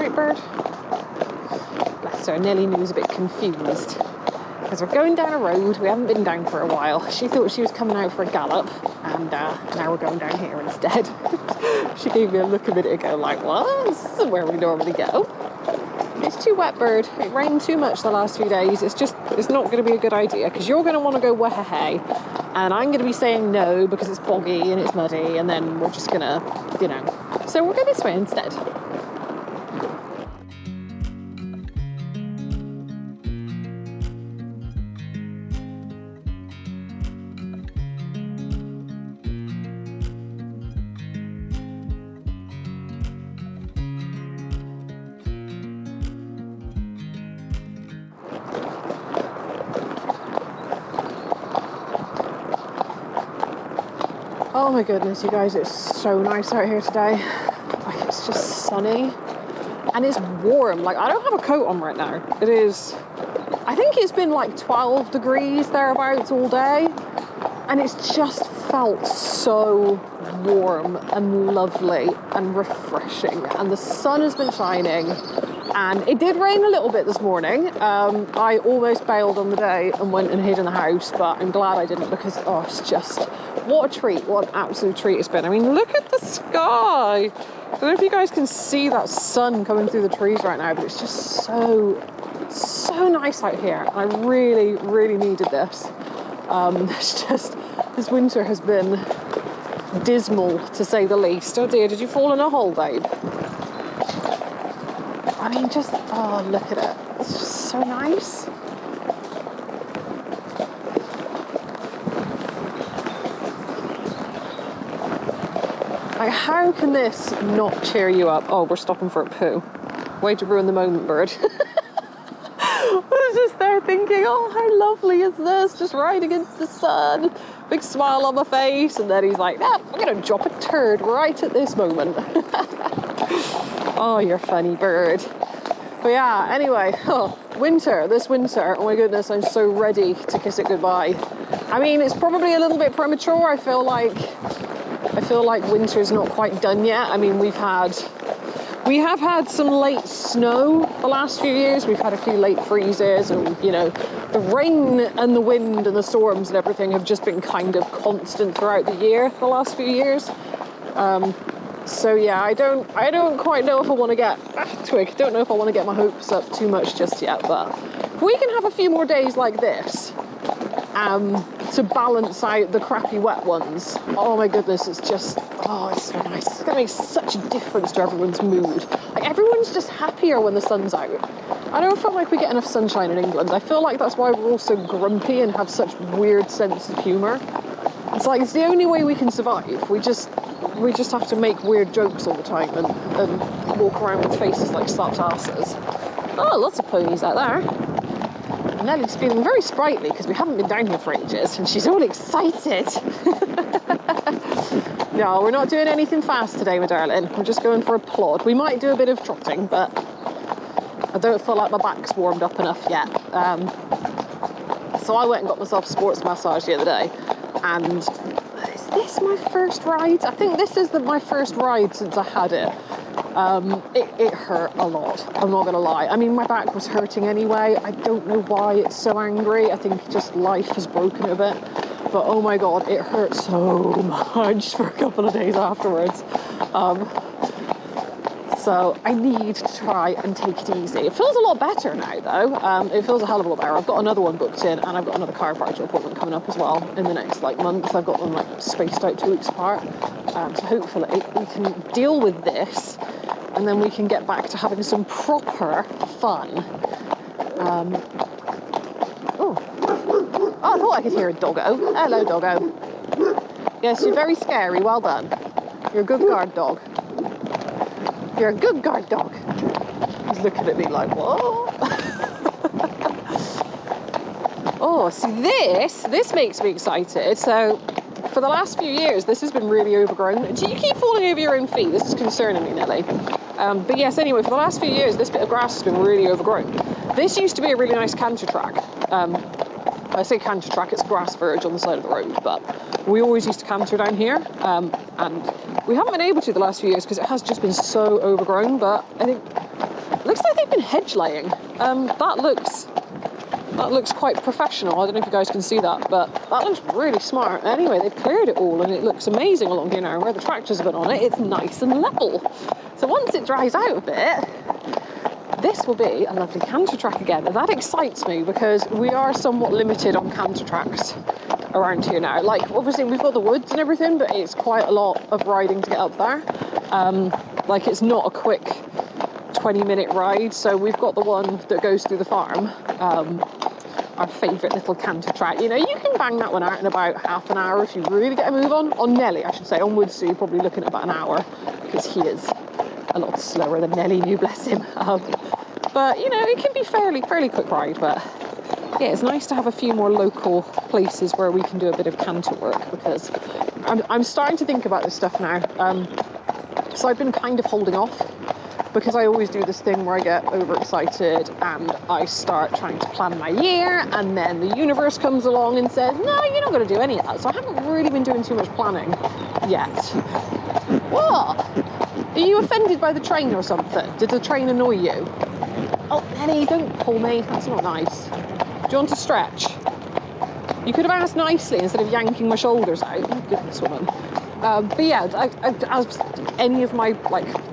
right, bird? Bless her, Nelly-noo's a bit confused. Because we're going down a road we haven't been down for a while. She thought she was coming out for a gallop, and now we're going down here instead. She gave me a look a minute ago like, what? This isn't where we normally go. It's too wet, bird. It rained too much the last few days. It's not going to be a good idea, because you're going to want to go wah-ha-hay, and I'm going to be saying no because it's boggy and it's muddy, and then we're just going to, you know. So we'll go this way instead. Oh my goodness, you guys, it's so nice out here today. Like, it's just sunny and it's warm. Like, I don't have a coat on right now. It is, I think it's been like 12 degrees thereabouts all day, and it's just felt so warm and lovely and refreshing, and the sun has been shining. And it did rain a little bit this morning. I almost bailed on the day and went and hid in the house, but I'm glad I didn't, because, oh, it's just, what a treat, what an absolute treat it's been. I mean, look at the sky. I don't know if you guys can see that sun coming through the trees right now, but it's just so nice out here. I really, really needed this. It's just, this winter has been dismal, to say the least. Oh dear, did you fall in a hole, babe? I mean, just, oh, look at it. It's just so nice. Like, how can this not cheer you up? Oh, we're stopping for a poo. Way to ruin the moment, bird. I was just there thinking, oh, how lovely is this? Just riding into the sun. Big smile on my face. And then he's like, nah, I'm going to drop a turd right at this moment. Oh, you're funny, bird. But yeah, anyway, this winter, oh my goodness, I'm so ready to kiss it goodbye. I mean, it's probably a little bit premature. I feel like winter's not quite done yet. I mean, we have had some late snow the last few years. We've had a few late freezes, and, you know, the rain and the wind and the storms and everything have just been kind of constant throughout the year the last few years. So yeah, I don't quite know if I want to get don't know if I want to get my hopes up too much just yet, but if we can have a few more days like this to balance out the crappy wet ones, oh my goodness, it's just, oh, it's so nice. It's going to make such a difference to everyone's mood. Like, everyone's just happier when the sun's out. I don't feel like we get enough sunshine in England. I feel like that's why we're all so grumpy and have such weird sense of humour. It's like, it's the only way we can survive. We just have to make weird jokes all the time and walk around with faces like slapped asses. Oh, lots of ponies out there. Nelly's feeling very sprightly because we haven't been down here for ages, and she's all excited. No, we're not doing anything fast today, my darling. We're just going for a plod. We might do a bit of trotting, but I don't feel like my back's warmed up enough yet. So I went and got myself a sports massage the other day, and is this my first ride? I think this is my first ride since I had it. It hurt a lot, I'm not gonna lie. I mean, my back was hurting anyway. I don't know why it's so angry. I think just life has broken it a bit. But oh my god, it hurt so much for a couple of days afterwards. So I need to try and take it easy. It feels a lot better now though. It feels a hell of a lot better. I've got another one booked in, and I've got another chiropractor appointment coming up as well in the next month. I've got them spaced out 2 weeks apart. So hopefully we can deal with this, and then we can get back to having some proper fun. Oh, I thought I could hear a doggo. Hello, doggo. Yes, you're very scary. Well done. You're a good guard dog. You're a good guard dog. He's looking at me like, what? Oh, see, this makes me excited. So, for the last few years, this has been really overgrown. Do you keep falling over your own feet? This is concerning me, Nelly. But yes, anyway, for the last few years, this bit of grass has been really overgrown. This used to be a really nice canter track. I say canter track, it's grass verge on the side of the road, but we always used to canter down here, and we haven't been able to the last few years because it has just been so overgrown. But I think Looks like they've been hedge laying. That looks quite professional. I don't know if you guys can see that, but that looks really smart. Anyway, they've cleared it all and it looks amazing along here now. Where the tractors have been on it, it's nice and level. So once it dries out a bit, this will be a lovely canter track again. And that excites me because we are somewhat limited on canter tracks around here now. Like, obviously we've got the woods and everything, but it's quite a lot of riding to get up there. Like, it's not a quick 20-minute ride. So we've got the one that goes through the farm. Our favourite little canter track. You know, you can bang that one out in about half an hour if you really get a move on. On Nelly, I should say. On Woodsy, you're probably looking at about an hour because he is a lot slower than Nelly-noo, bless him. But, you know, it can be fairly quick ride. But, yeah, it's nice to have a few more local places where we can do a bit of canter work because I'm starting to think about this stuff now. So I've been kind of holding off, because I always do this thing where I get overexcited and I start trying to plan my year, and then the universe comes along and says, no, you're not going to do any of that. So I haven't really been doing too much planning yet. What? Are you offended by the train or something? Did the train annoy you? Oh, Nelly, don't pull me. That's not nice. Do you want to stretch? You could have asked nicely instead of yanking my shoulders out. Oh, goodness, woman. But yeah, as any of my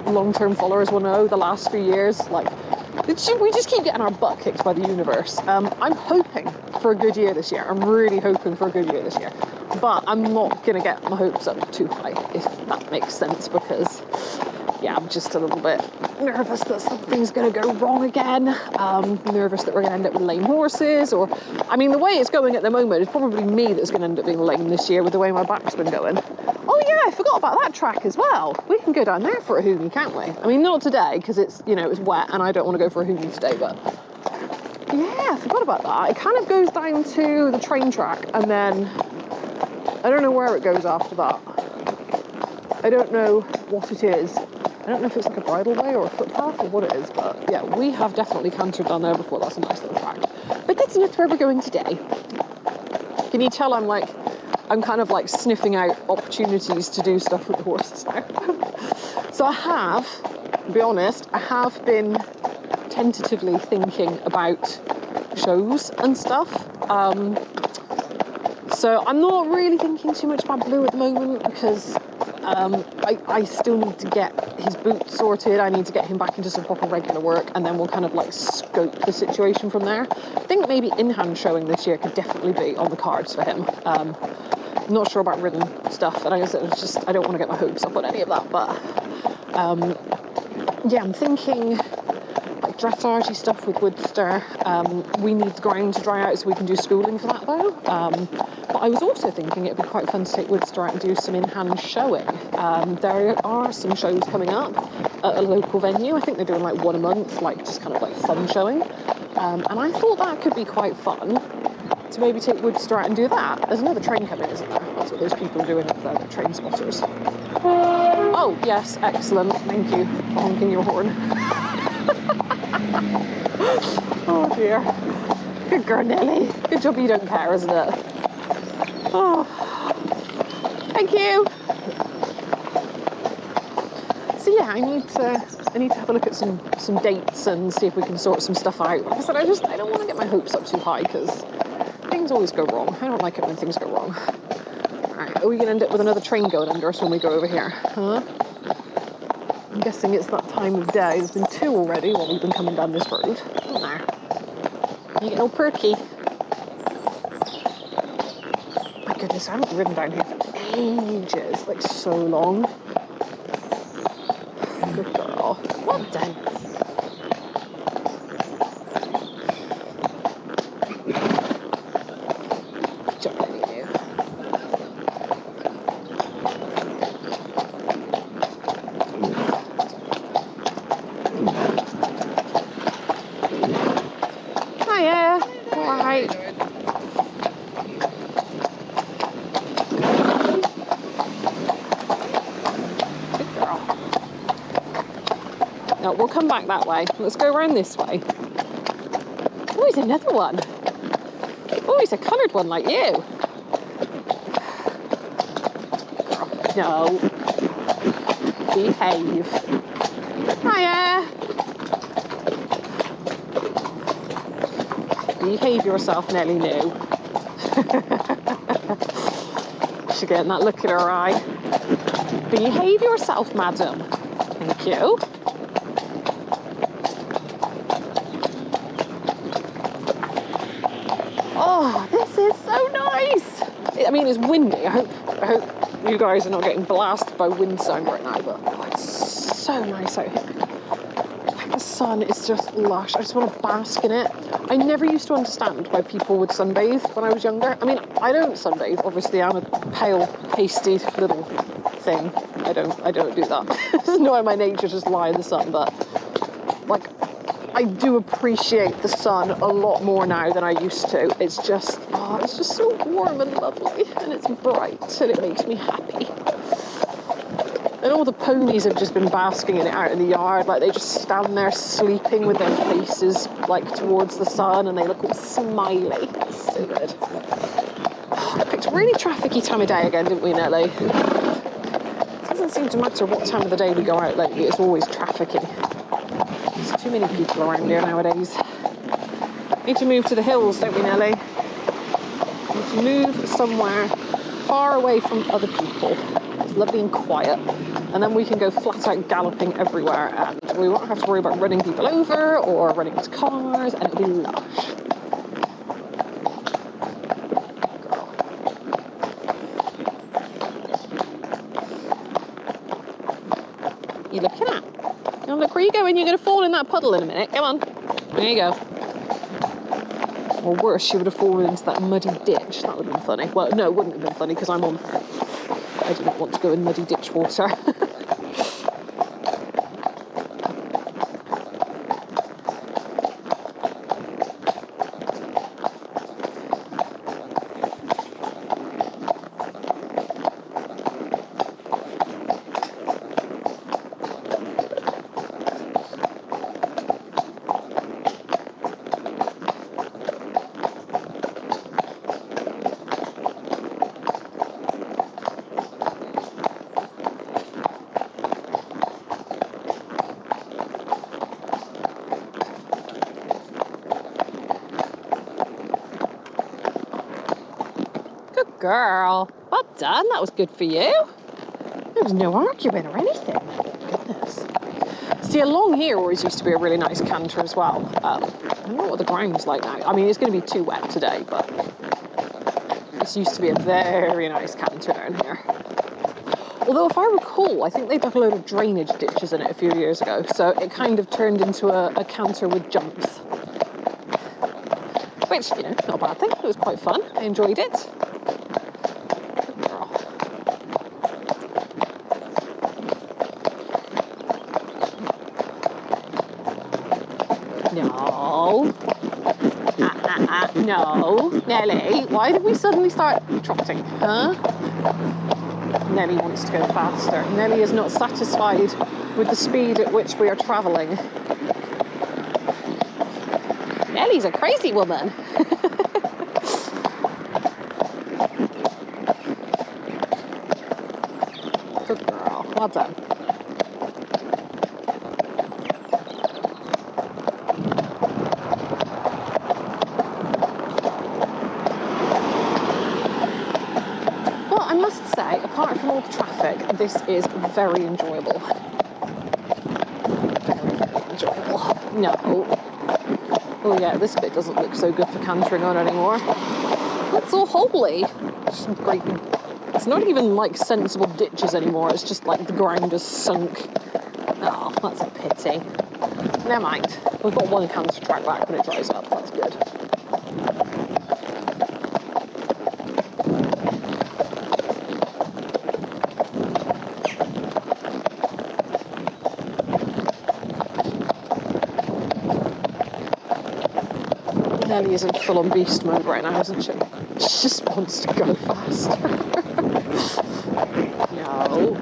long-term followers will know, the last few years, we just keep getting our butt kicked by the universe. I'm hoping for a good year this year. I'm really hoping for a good year this year. But I'm not going to get my hopes up too high, if that makes sense, because, yeah, I'm just a little bit nervous that something's going to go wrong again. Nervous that we're going to end up with lame horses, or, I mean, the way it's going at the moment, it's probably me that's going to end up being lame this year with the way my back's been going. Oh yeah, I forgot about that track as well. We can go down there for a hoonie, can't we? I mean, not today, because it's, you know, it's wet and I don't want to go for a hoonie today, but yeah, I forgot about that. It kind of goes down to the train track, and then I don't know where it goes after that. I don't know what it is. I don't know if it's like a bridleway or a footpath or what it is, but yeah, we have definitely cantered down there before. That's a nice little track. But that's not where we're going today. Can you tell I'm kind of like sniffing out opportunities to do stuff with the horses now. So I have, to be honest, I have been tentatively thinking about shows and stuff. So I'm not really thinking too much about Blue at the moment because I still need to get his boots sorted. I need to get him back into some proper regular work, and then we'll kind of like scope the situation from there. I think maybe in-hand showing this year could definitely be on the cards for him. Not sure about ridden stuff, and like I said, it's just I don't want to get my hopes up on any of that, but yeah, I'm thinking like dressage stuff with Woodster. We need the ground to dry out so we can do schooling for that though. But I was also thinking it'd be quite fun to take Woodster out and do some in-hand showing. There are some shows coming up at a local venue. I think they're doing like one a month, like just kind of like fun showing. And I thought that could be quite fun to maybe take Woodster out and do that. There's another train coming, isn't there? That's what those people are doing up there, the train spotters. Oh, yes, excellent. Thank you for honking your horn. Oh, dear. Good girl, Nelly. Good job you don't care, isn't it? Oh, thank you. So, yeah, I need to have a look at some dates and see if we can sort some stuff out. Like I said, I don't want to get my hopes up too high because things always go wrong. I don't like it when things go wrong. Alright, are we going to end up with another train going under us when we go over here? Huh? I'm guessing it's that time of day. There's been two already while we've been coming down this road. Isn't there? You getting all perky? My goodness, I haven't ridden down here for ages. Like, so long. Good girl. Well done. No, we'll come back that way. Let's go around this way. Oh, he's another one. Oh, he's a coloured one like you. No. Behave. Hiya. Behave yourself, Nelly-noo. She's getting that look in her eye. Behave yourself, madam. Thank you. Oh, this is so nice. I mean, it's windy. I hope you guys are not getting blasted by wind sound right now, but oh, it's so nice out here. Like, the sun is just lush. I just want to bask in it. I never used to understand why people would sunbathe when I was younger. I mean, I don't sunbathe. Obviously, I'm a pale, pasty little thing. I don't do that. It's not in my nature to just lie in the sun, but like, I do appreciate the sun a lot more now than I used to. It's just so warm and lovely, and it's bright, and it makes me happy. And all the ponies have just been basking in it out in the yard. Like, they just stand there sleeping with their faces like towards the sun, and they look all smiley. It's so good. Oh, we picked a really trafficy time of day again, didn't we, Nelly? It doesn't seem to matter what time of the day we go out lately. It's always trafficy. There's too many people around here nowadays. Need to move to the hills, don't we, Nelly? Need to move somewhere far away from other people. It's lovely and quiet. And then we can go flat out galloping everywhere, and we won't have to worry about running people over or running into cars, and it'll be lush. Girl. You looking at? Oh, look where you going. You're going to fall in that puddle in a minute. Come on. There you go. Or worse, she would have fallen into that muddy ditch. That would have been funny. Well, no, it wouldn't have been funny because I'm on her. I do not want to go in muddy ditch water. Girl, well done. That was good for you. There was no arguing or anything. Goodness. See, along here always used to be a really nice canter as well. I don't know what the ground's like now. I mean, it's going to be too wet today, but this used to be a very nice canter down here. Although, if I recall, I think they dug a load of drainage ditches in it a few years ago, so it kind of turned into a canter with jumps. Which, you know, not a bad thing. It was quite fun. I enjoyed it. No. No. Nelly, why did we suddenly start trotting, huh? Nelly wants to go faster. Nelly is not satisfied with the speed at which we are travelling. Nelly's a crazy woman. Good girl. Well done. Apart from all the traffic, this is very enjoyable. Very, very enjoyable. No. Oh yeah, this bit doesn't look so good for cantering on anymore. It's all holy. It's great. It's not even like sensible ditches anymore. It's just like the ground is sunk. Oh, that's a pity. Never mind. We've got one canter track back when it dries up. That's good. Nelly is in full-on beast mode right now, isn't she? She just wants to go faster. No.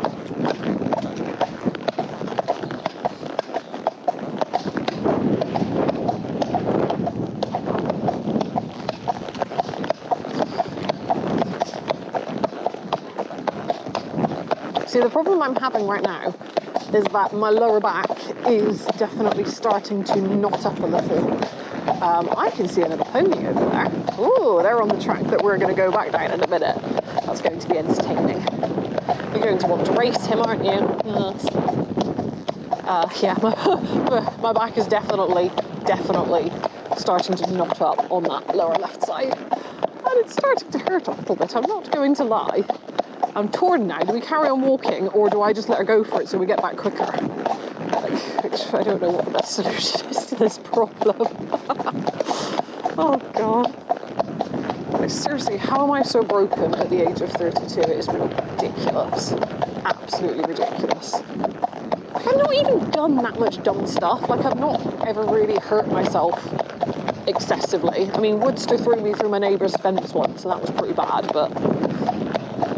See, the problem I'm having right now is that my lower back is definitely starting to knot up a little. I can see another pony over there. Ooh, they're on the track that we're going to go back down in a minute. That's going to be entertaining. You're going to want to race him, aren't you? Yes. Yeah, my back is definitely starting to knot up on that lower left side. And it's starting to hurt a little bit, I'm not going to lie. I'm torn now. Do we carry on walking, or do I just let her go for it so we get back quicker? Which I don't know what the best solution is to this problem. Oh God. Like, seriously, how am I so broken at the age of 32? It is ridiculous. Absolutely ridiculous. Like, I've not even done that much dumb stuff. Like, I've not ever really hurt myself excessively. I mean, Woodster threw me through my neighbour's fence once, and that was pretty bad, but...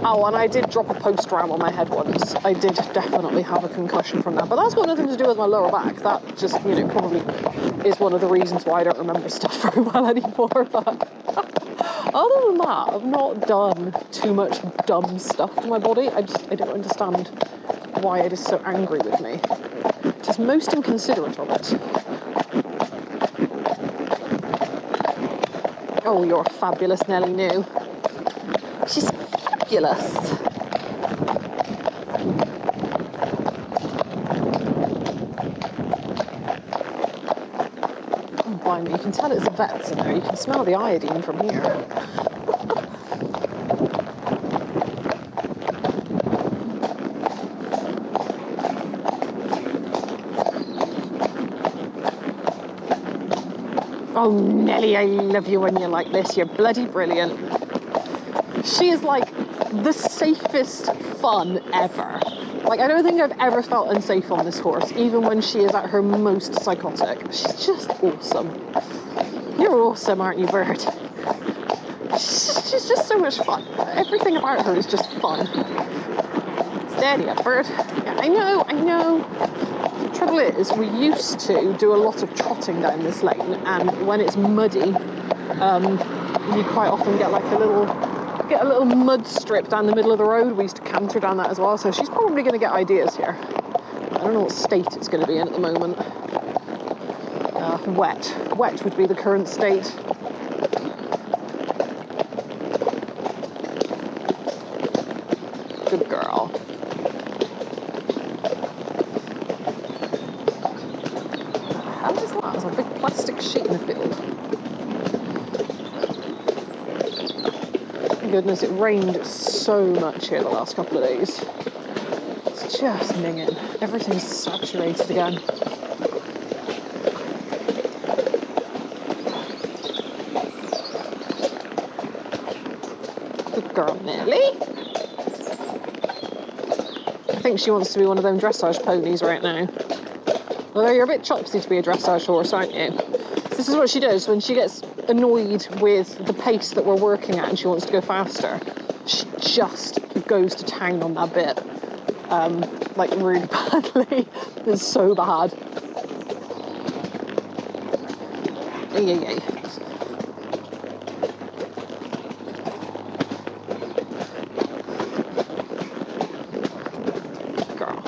Oh, and I did drop a post ram on my head once. I did definitely have a concussion from that, but that's got nothing to do with my lower back. That just, you know, probably is one of the reasons why I don't remember stuff very well anymore, but... Other than that, I've not done too much dumb stuff to my body. I don't understand why it is so angry with me. It is most inconsiderate of it. Oh, you're fabulous, Nelly-noo. She's fabulous. Oh, blimey, you can tell it's the vets in there. You can smell the iodine from here. Oh, Nelly, I love you when you're like this. You're bloody brilliant. She is like the safest fun ever. Like, I don't think I've ever felt unsafe on this horse, even when she is at her most psychotic. She's just awesome. You're awesome, aren't you, bird? She's just so much fun. Everything about her is just fun. Steady up, bird. Yeah, I know. The trouble is, we used to do a lot of trotting down this lane, and when it's muddy, you quite often get like a little mud strip down the middle of the road. We used to canter down that as well, so she's probably going to get ideas here. I don't know what state it's going to be in at the moment. Wet would be the current state. Good girl. How is that? There's a big plastic sheet in the field. Goodness, it rained so much here the last couple of days. It's just minging. Everything's saturated again. Good girl, Nelly. I think she wants to be one of them dressage ponies right now. Although you're a bit chopsy to be a dressage horse, aren't you? This is what she does when she gets annoyed with the pace that we're working at and she wants to go faster. She just goes to town on that bit. Like, really badly. It's so bad. Yay. Girl.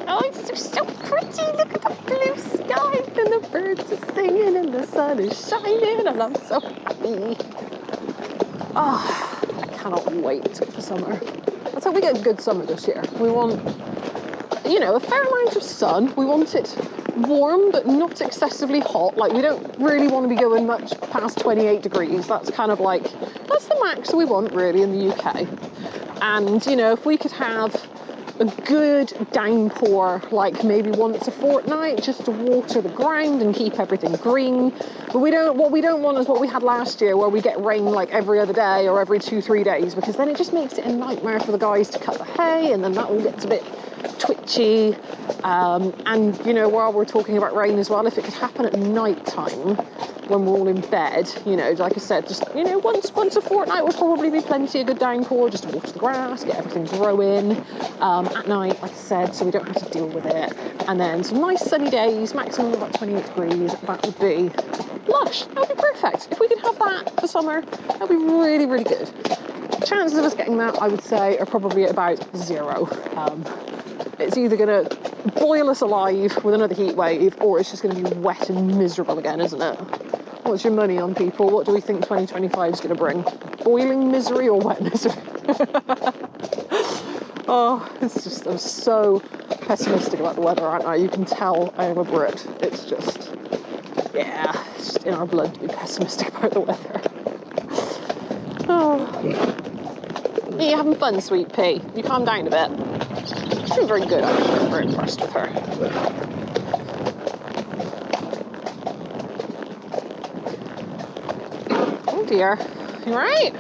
Oh, it's so pretty. Look at the blue sky and the birds are singing and the sun is shining and I'm so happy. Oh, I cannot wait for summer. Let's hope we get a good summer this year. We want, you know, a fair amount of sun. We want it warm but not excessively hot. Like, we don't really want to be going much past 28 degrees. That's kind of like, that's the max we want really in the UK. And, you know, if we could have a good downpour, like maybe once a fortnight, just to water the ground and keep everything green. But what we don't want is what we had last year, where we get rain like every other day or every 2-3 days, because then it just makes it a nightmare for the guys to cut the hay, and then that all gets a bit twitchy. And, you know, while we're talking about rain as well, if it could happen at night time, when we're all in bed, you know, like I said, just, you know, once a fortnight will probably be plenty of good downpour, just to water the grass, get everything growing at night, like I said, so we don't have to deal with it. And then some nice sunny days, maximum of about 28 degrees, that would be lush. That would be perfect. If we could have that for summer, that would be really, really good. Chances of us getting that, I would say, are probably at about 0. It's either going to boil us alive with another heat wave, or it's just going to be wet and miserable again, isn't it? What's your money on, people? What do we think 2025 is going to bring? Boiling misery or wet misery? Oh, it's just, I'm so pessimistic about the weather, aren't I? You can tell I am a Brit. It's just, yeah, it's just in our blood to be pessimistic about the weather. Oh. Are you having fun, sweet pea? You calm down a bit. She's doing very good, actually. I'm very impressed with her. Oh dear. You right?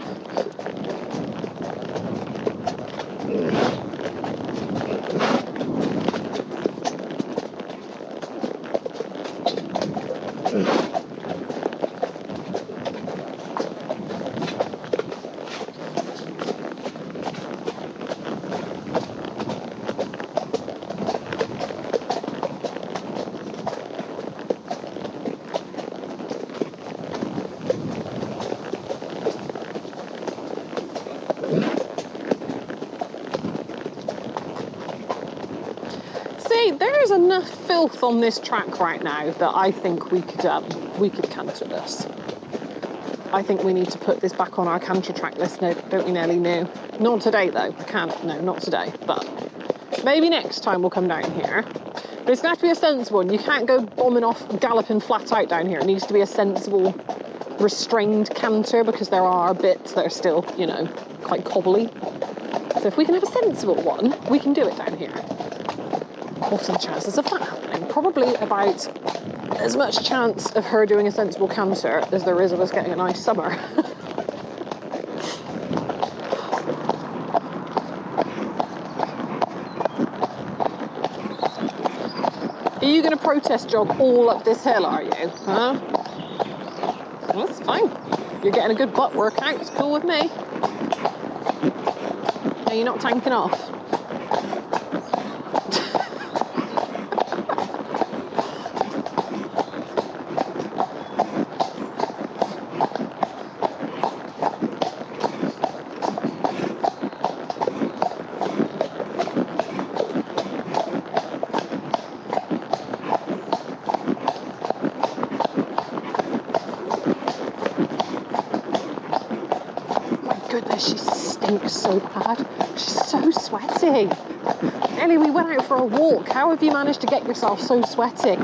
There's enough filth on this track right now that I think we could canter this. I think we need to put this back on our canter track list, don't we, Nelly-noo? Not today, though. I can't. No, not today. But maybe next time we'll come down here. But it's going to have to be a sensible one. You can't go bombing off, galloping flat out down here. It needs to be a sensible, restrained canter, because there are bits that are still, you know, quite cobbly. So if we can have a sensible one, we can do it down here. What are the chances of that happening? Probably about as much chance of her doing a sensible canter as there is of us getting a nice summer. Are you going to protest jog all up this hill, are you? Huh? Well, that's fine. You're getting a good butt workout. It's cool with me. Are you not tanking off? Goodness, she stinks so bad. She's so sweaty. Ellie, we went out for a walk. How have you managed to get yourself so sweaty?